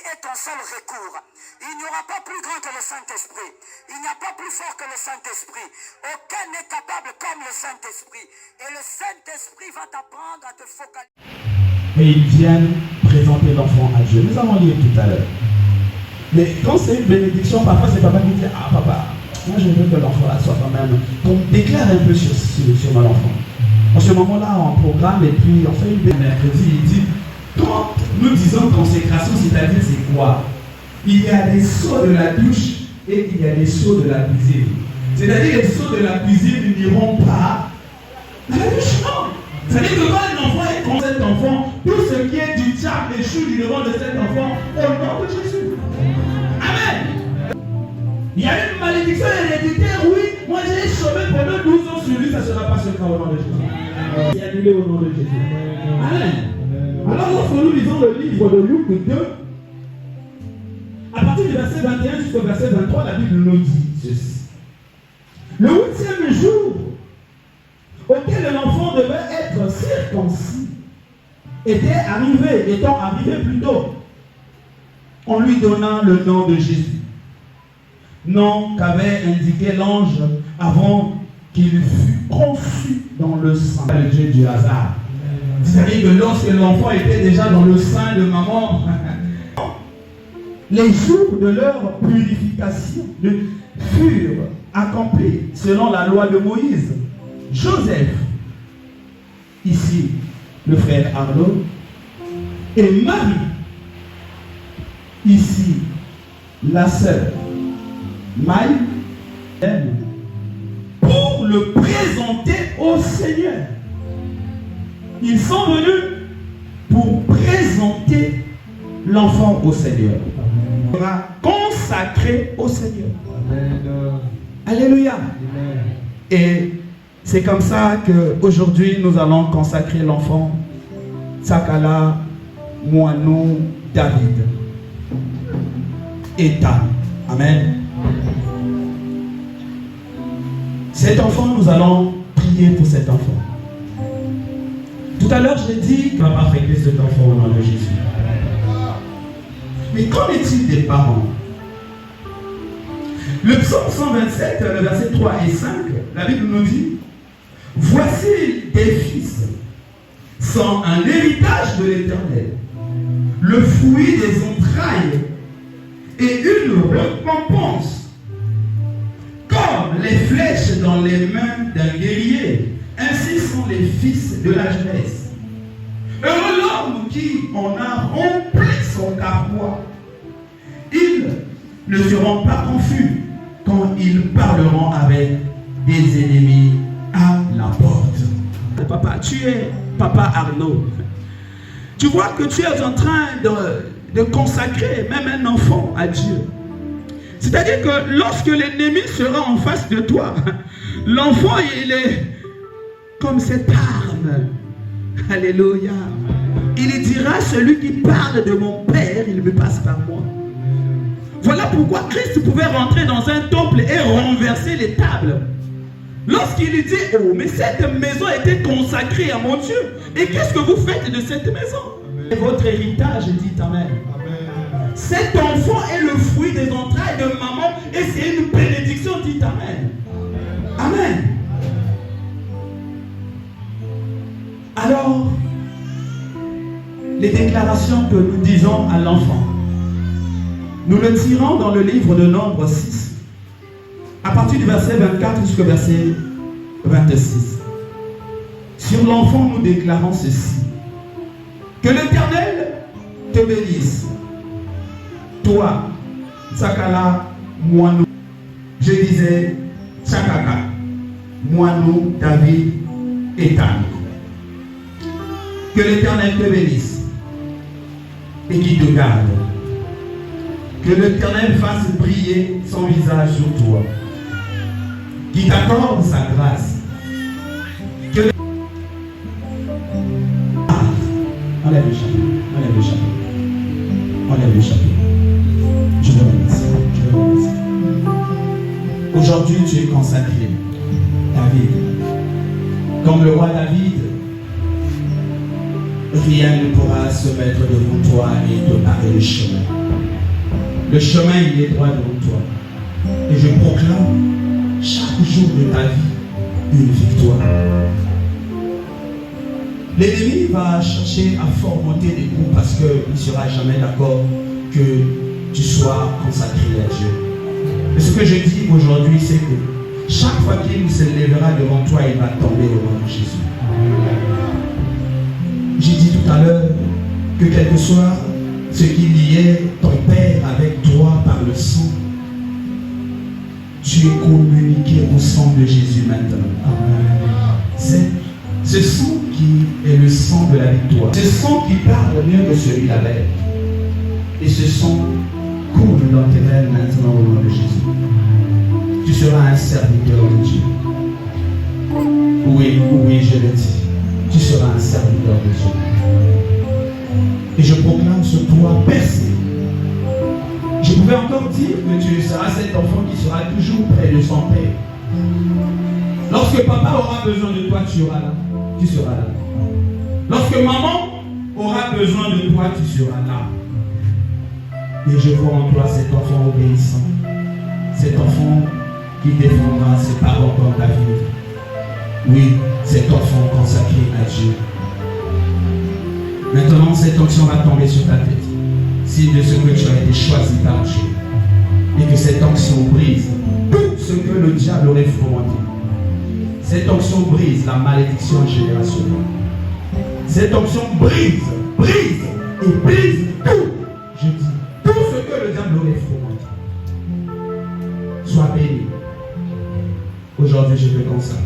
est ton seul recours. Il n'y aura pas plus grand que le Saint-Esprit. Il n'y a pas plus fort que le Saint-Esprit. Aucun n'est capable comme le Saint-Esprit. Et le Saint-Esprit va t'apprendre à te focaliser. Et ils viennent présenter l'enfant à Dieu. Nous allons lire tout à l'heure. Mais quand c'est une bénédiction, parfois c'est papa qui dit, ah papa, moi je veux que l'enfant là soit quand même, qu'on déclare un peu sur mon enfant. En ce moment-là, on programme et puis on fait une mercredi, il dit, quand nous disons consécration, c'est-à-dire c'est quoi? Il y a des seaux de la douche et il y a des seaux de la cuisine. C'est-à-dire les seaux de la cuisine n'iront pas à la douche, non. C'est-à-dire que quand un enfant est contre cet enfant, tout ce qui est du diable échoue du devant de cet enfant au nom de Jésus. Amen. Il y a une malédiction héréditaire, oui. Moi j'ai chômé pendant 12 ans sur lui, ça ne sera pas ce cas au nom de Jésus. C'est annulé au nom de Jésus. Amen. Alors lorsque nous lisons le livre de Luc 2, à partir du verset 21 jusqu'au verset 23, la Bible nous dit ceci. Le 8e jour auquel l'enfant devait être circoncis étant arrivé plus tôt, on lui donna le nom de Jésus, nom qu'avait indiqué l'ange avant qu'il fût conçu dans le sein de Dieu du hasard. C'est-à-dire que lorsque l'enfant était déjà dans le sein de maman, les jours de leur purification furent accomplis selon la loi de Moïse. Joseph, ici le frère Arnaud, et Marie, ici la sœur Maï, pour le présenter au Seigneur. Ils sont venus pour présenter l'enfant au Seigneur. Il sera consacré au Seigneur. Amen. Alléluia. Amen. Et c'est comme ça qu'aujourd'hui nous allons consacrer l'enfant Sakala Moinou David Ethan. Amen. Cet enfant, nous allons prier pour cet enfant. Tout à l'heure, j'ai dit qu'on ne va pas régler cet enfant au nom de Jésus. Mais qu'en est-il des parents? Le psaume 127, le verset 3 et 5, la Bible nous dit: voici des fils sans un héritage de l'Éternel, le fruit des entrailles et une récompense, comme les flèches dans les mains d'un guerrier. Ainsi sont les fils de la jeunesse. Heureux l'homme qui en a rempli son carquois. Ils ne seront pas confus quand ils parleront avec des ennemis à la porte. Papa, tu es Papa Arnaud. Tu vois que tu es en train de consacrer même un enfant à Dieu. C'est-à-dire que lorsque l'ennemi sera en face de toi, l'enfant, il est comme cette arme. Alléluia. Il dira: celui qui parle de mon Père, il me passe par moi. Voilà pourquoi Christ pouvait rentrer dans un temple et renverser les tables. Lorsqu'il dit: oh, mais cette maison était consacrée à mon Dieu. Et qu'est-ce que vous faites de cette maison? Amen. Votre héritage, dit Amen. Amen. Cet enfant est le fruit des entrailles de maman et c'est une bénédiction, dit Amen. Amen. Amen. Alors, les déclarations que nous disons à l'enfant, nous le tirons dans le livre de Nombre 6, à partir du verset 24 jusqu'au verset 26. Sur l'enfant, nous déclarons ceci: que l'Éternel te bénisse, toi, Sakala Moinou. Je disais Sakaka, Moinou, David, Ethan. Que l'Éternel te bénisse et qu'il te garde. Que l'Éternel fasse briller son visage sur toi. Qu'il t'accorde sa grâce. Que enlève le chapeau. Enlève le chapeau. Enlève le chapeau. Je te remercie. Je te remercie. Aujourd'hui, tu es consacré, David. Comme le roi David, rien ne pourra se mettre devant toi et te barrer le chemin. Le chemin, il est droit devant toi. Et je proclame chaque jour de ta vie une victoire. L'ennemi va chercher à fomenter des coups parce qu'il ne sera jamais d'accord que tu sois consacré à Dieu. Et ce que je dis aujourd'hui, c'est que chaque fois qu'il se lèvera devant toi, il va tomber au nom de Jésus. J'ai dit tout à l'heure que quel que soit ce qui liait ton Père avec toi par le sang, tu es communiqué au sang de Jésus maintenant. C'est ce sang qui est le sang de la victoire. Ce sang qui parle mieux que celui d'Abel. Et ce sang coule dans tes veines maintenant au nom de Jésus. Tu seras un serviteur de Dieu. Oui, oui, je le dis. Tu seras un serviteur de Dieu. Et je proclame ce toit percé. Je pouvais encore dire que tu seras cet enfant qui sera toujours près de son père. Lorsque papa aura besoin de toi, tu seras là. Tu seras là. Lorsque maman aura besoin de toi, tu seras là. Et je vois en toi cet enfant obéissant. Cet enfant qui défendra ses parents dans ta vie. Oui, cet enfant consacré à Dieu. Maintenant, cette onction va tomber sur ta tête. Signe de ce que tu as été choisi par Dieu. Et que cette onction brise tout ce que le diable aurait fomenté. Cette onction brise la malédiction générationnelle. Cette onction brise et brise tout. Je dis, tout ce que le diable aurait fomenté. Sois béni. Aujourd'hui, je te consacre.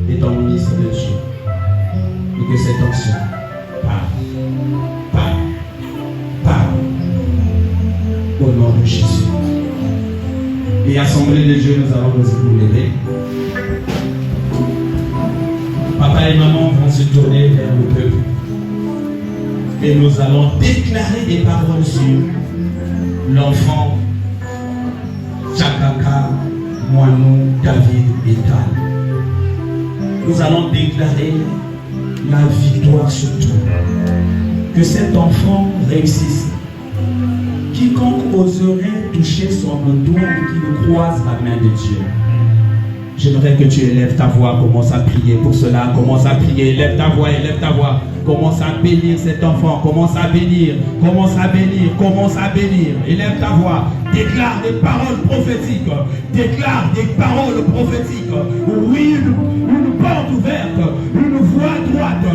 Et ton ministre de Dieu. Et que cette onction parle. Au nom de Jésus. Et assemblée de Dieu, nous allons nous lever. Papa et maman vont se tourner vers le peuple. Et nous allons déclarer des paroles sur l'enfant Tchakaka, Moinou, David et Tal. Nous allons déclarer la victoire sur tout. Que cet enfant réussisse. Quiconque oserait toucher son doigt et qui ne croise la main de Dieu. J'aimerais que tu élèves ta voix, commence à prier pour cela, commence à prier, élève ta voix, commence à bénir cet enfant, commence à bénir, élève ta voix, déclare des paroles prophétiques, oui, une porte ouverte, une voie droite,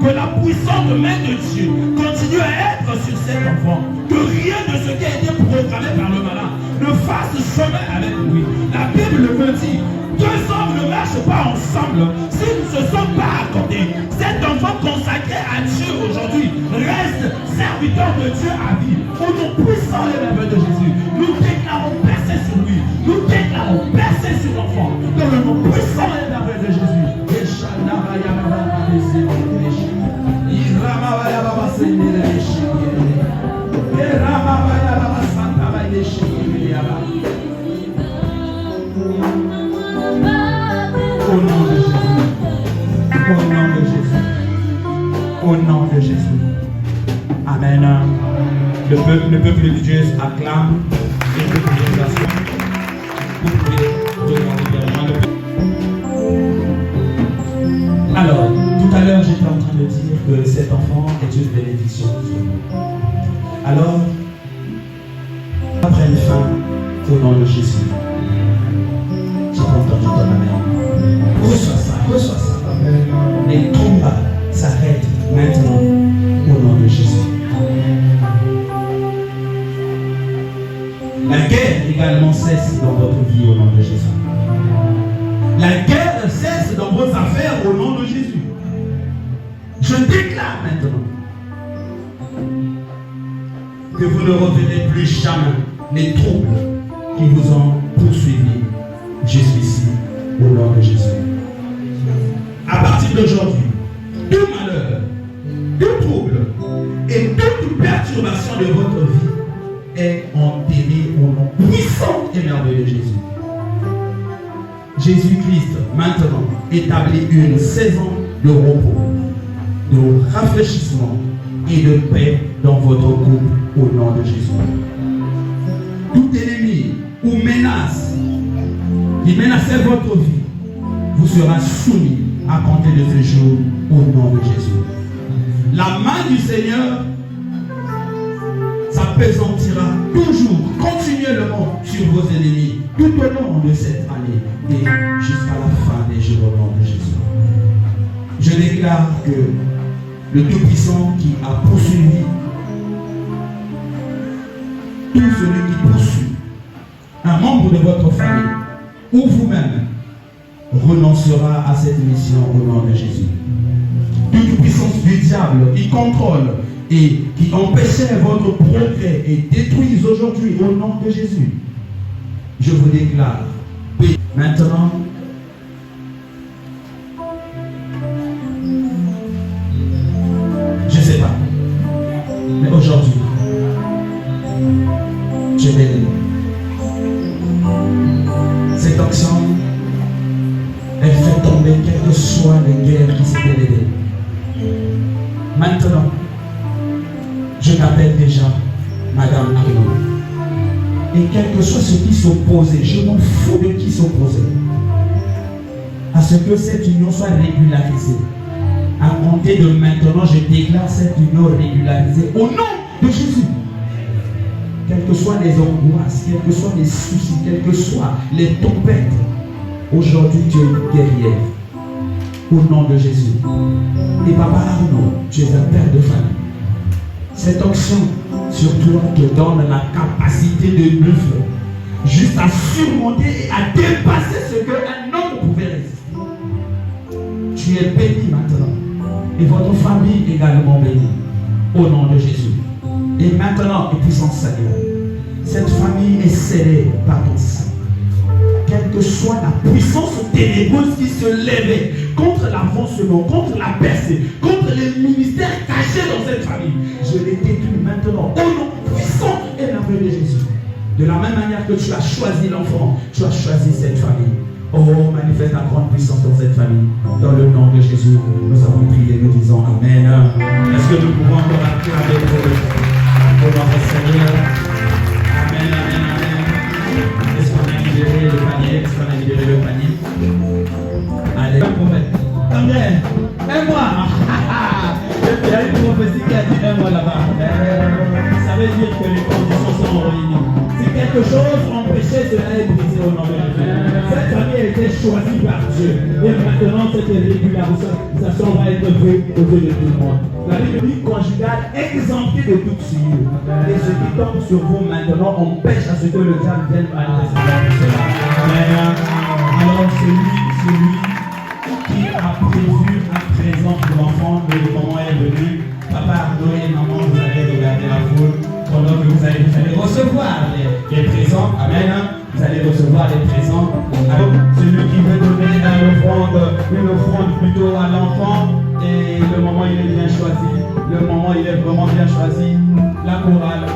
que la puissante main de Dieu continue à être sur cet enfant, que rien de ce qui a été programmé par le malin ne fasse chemin avec lui. La Bible me dit, deux hommes ne marchent pas ensemble s'ils ne se sont pas accordés. Cet enfant consacré à Dieu aujourd'hui reste serviteur de Dieu à vie. Au nom puissant et merveilleux de Jésus, nous déclarons percer sur lui, nous déclarons percer sur l'enfant, dans le nom puissant et merveilleux de Jésus. Au nom de Jésus. Au nom de Jésus. Au nom de Jésus. Amen. Le peuple de Dieu acclame et vous pouvez vous asseoir. Vous pouvez demander également. Alors, tout à l'heure, j'étais en train de dire que cet enfant est une bénédiction. Alors, prenne fin au nom de Jésus. Tu peux entendre ton amen. Reçois ça. Les combats s'arrêtent maintenant au nom de Jésus. La guerre également cesse dans votre vie au nom de Jésus. La guerre cesse dans vos affaires au nom de Jésus. Je déclare maintenant que vous ne reverrez plus jamais les troubles qui vous ont poursuivi jusqu'ici au nom de Jésus. À partir d'aujourd'hui, tout malheur, tout trouble et toute perturbation de votre vie est enterré au nom puissant et merveilleux de Jésus. Jésus-Christ maintenant établit une saison de repos, de rafraîchissement et de paix dans votre couple au nom de Jésus. Tout ennemi ou menace qui menaçait votre vie vous sera soumis à compter de ce jour au nom de Jésus. La main du Seigneur s'appesantira toujours, continuellement sur vos ennemis tout au long de cette année et jusqu'à la fin des jours au nom de Jésus. Je déclare que le Tout-Puissant qui a poursuivi tout celui qui poursuit un membre de votre famille ou vous-même renoncera à cette mission au nom de Jésus. Toute puissance du diable qui contrôle et qui empêchait votre progrès et détruise aujourd'hui au nom de Jésus, je vous déclare paix. Maintenant, je ne sais pas, mais aujourd'hui, je vais lire. Cette action, elle fait tomber quelles que soient les guerres qui s'étaient levées. Maintenant, je t'appelle déjà Madame Arnaud. Et quel que soit ce qui s'opposait, je m'en fous de qui s'opposait, à ce que cette union soit régularisée. À compter de maintenant, je déclare cette union régularisée au nom de Jésus. Quelles que soient les angoisses, quels que soient les soucis, quelles que soient les tempêtes, aujourd'hui tu es une guerrière. Au nom de Jésus. Et Papa Arnaud, tu es un père de famille. Cette onction sur toi te donne la capacité de buffle, juste à surmonter et à dépasser ce qu'un homme pouvait résister. Tu es béni maintenant. Et votre famille également bénie. Au nom de Jésus. Et maintenant, et puissant Seigneur, cette famille est scellée par ton sang. Quelle que soit la puissance ténébreuse qui se lèvait contre l'avancement, contre la percée, contre les ministères cachés dans cette famille, je les détruis maintenant au nom puissant et merveilleux de Jésus. De la même manière que tu as choisi l'enfant, tu as choisi cette famille. Oh, manifeste la grande puissance dans cette famille. Dans le nom de Jésus, nous avons prié, nous disons Amen. Est-ce que nous pouvons encore acclamer pour notre Seigneur? Amen, amen, amen. Est-ce qu'on a libéré le panier? Est-ce qu'on a libéré le panier? Allez, un prophète. Combien? Un mois. Il y a une prophétie qui a dit un mois là-bas. Ça veut dire que les conditions sont réunies. Si quelque chose empêchait, cela est brisé au nom de Jésus. Cette famille a été choisie par Dieu. Et maintenant, cette régularisation va être vraie aux yeux de tout le monde. La Bible conjugale exemptée de toute souillure. Et ce qui tombe sur vous maintenant empêche à ce que le diable vienne à l'intercession de cela. Alors celui qui a prévu un présent pour l'enfant, le moment est venu. Papa Arnaud et maman, vous allez regarder la foule pendant que vous allez recevoir les présents. Amen. Vous allez recevoir les présents. Alors, celui qui veut donner une offrande plutôt à l'enfant, et le moment il est bien choisi. Le moment il est vraiment bien choisi. La chorale.